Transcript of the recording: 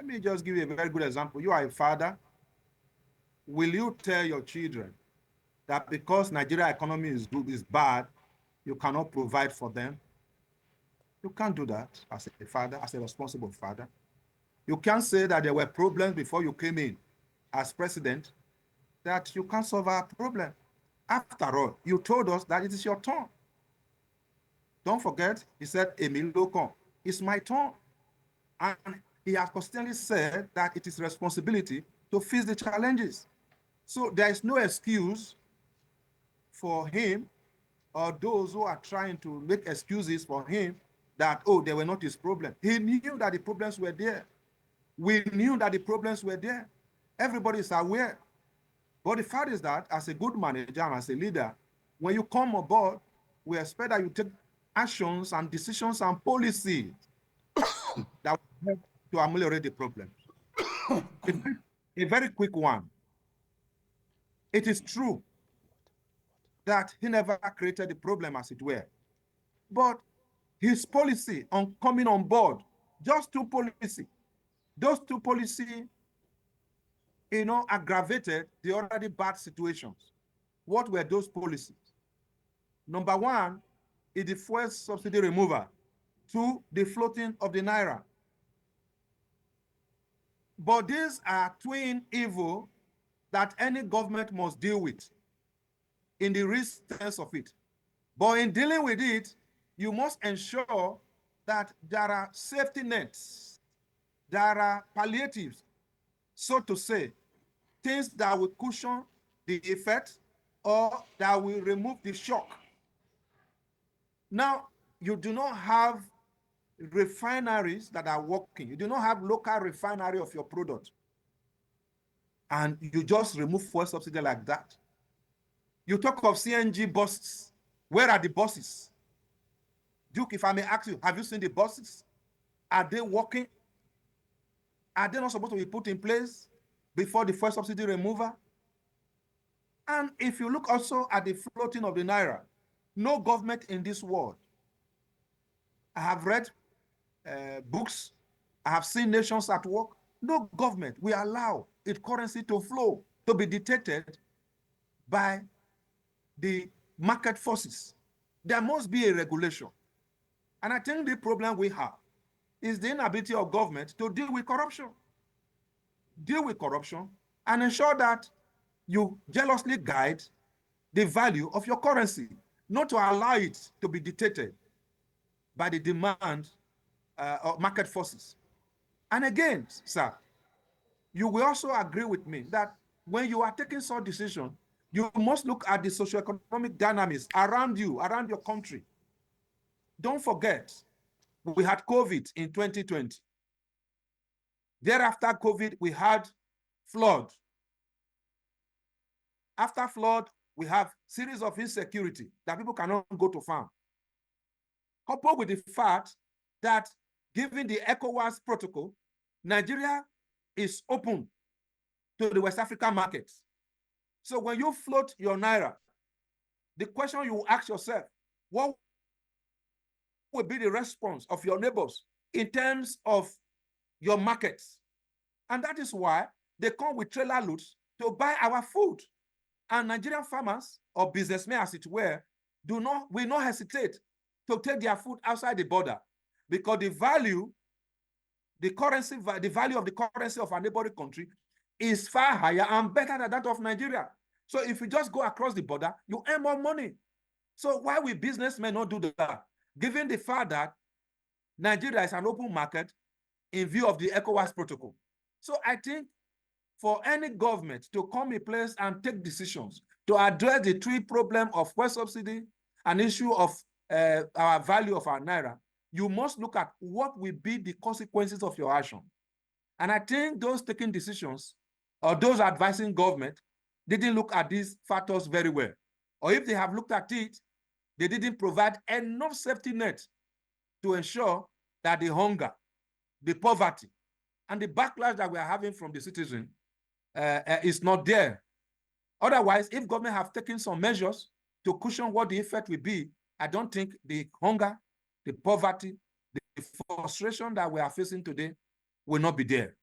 Let me just give you a very good example. You are a father. Will you tell your children that because Nigeria economy is bad, you cannot provide for them? You can't do that as a father, as a responsible father. You can't say that there were problems before you came in as president, that you can't solve our problem. After all, you told us that it is your turn. Don't forget, he said, Emilio, it's my turn. And he has constantly said that it is responsibility to face the challenges. So there is no excuse for him or those who are trying to make excuses for him that, oh, they were not his problem. He knew that the problems were there. We knew that the problems were there. Everybody is aware. But the fact is that as a good manager and as a leader, when you come aboard, we expect that you take actions and decisions and policies that will help to ameliorate the problem. A very quick one. It is true that he never created the problem, as it were. But his policy on coming on board, just two policies, those two policies, aggravated the already bad situations. What were those policies? Number one is the fuel subsidy removal. Two, the floating of the naira. But these are twin evil that any government must deal with in the real sense of it. But in dealing with it, you must ensure that there are safety nets, there are palliatives, so to say, things that will cushion the effect or that will remove the shock. Now, you do not have refineries that are working. You do not have local refinery of your product. And you just remove fuel subsidy like that. You talk of CNG buses. Where are the buses? Duke, if I may ask you, have you seen the buses? Are they working? Are they not supposed to be put in place before the fuel subsidy removal? And if you look also at the floating of the naira, no government in this world. I have read books. I have seen nations at work. No government will allow its currency to flow, to be dictated by the market forces. There must be a regulation. And I think the problem we have is the inability of government to deal with corruption. Deal with corruption and ensure that you jealously guide the value of your currency, not to allow it to be dictated by the demand of market forces. And again, sir, you will also agree with me that when you are taking such decisions, you must look at the socioeconomic dynamics around you, around your country. Don't forget, we had COVID in 2020. Thereafter COVID, we had flood. After flood, we have series of insecurity that people cannot go to farm. Coupled with the fact that given the ECOWAS protocol, Nigeria is open to the West African markets. So when you float your naira, the question you ask yourself, what will be the response of your neighbors in terms of your markets? And that is why they come with trailer loads to buy our food. And Nigerian farmers or businessmen, as it were, will not hesitate to take their food outside the border, because the value of the currency of our neighboring country is far higher and better than that of Nigeria. So if you just go across the border, you earn more money. So why will businessmen not do that? Given the fact that Nigeria is an open market in view of the ECOWAS protocol. So I think for any government to come in place and take decisions to address the three problems of fuel subsidy, an issue of our value of our naira, you must look at what will be the consequences of your action. And I think those taking decisions or those advising government didn't look at these factors very well. Or if they have looked at it, they didn't provide enough safety net to ensure that the hunger, the poverty, and the backlash that we are having from the citizen is not there. Otherwise, if government have taken some measures to cushion what the effect will be, I don't think the hunger, the poverty, the frustration that we are facing today will not be there.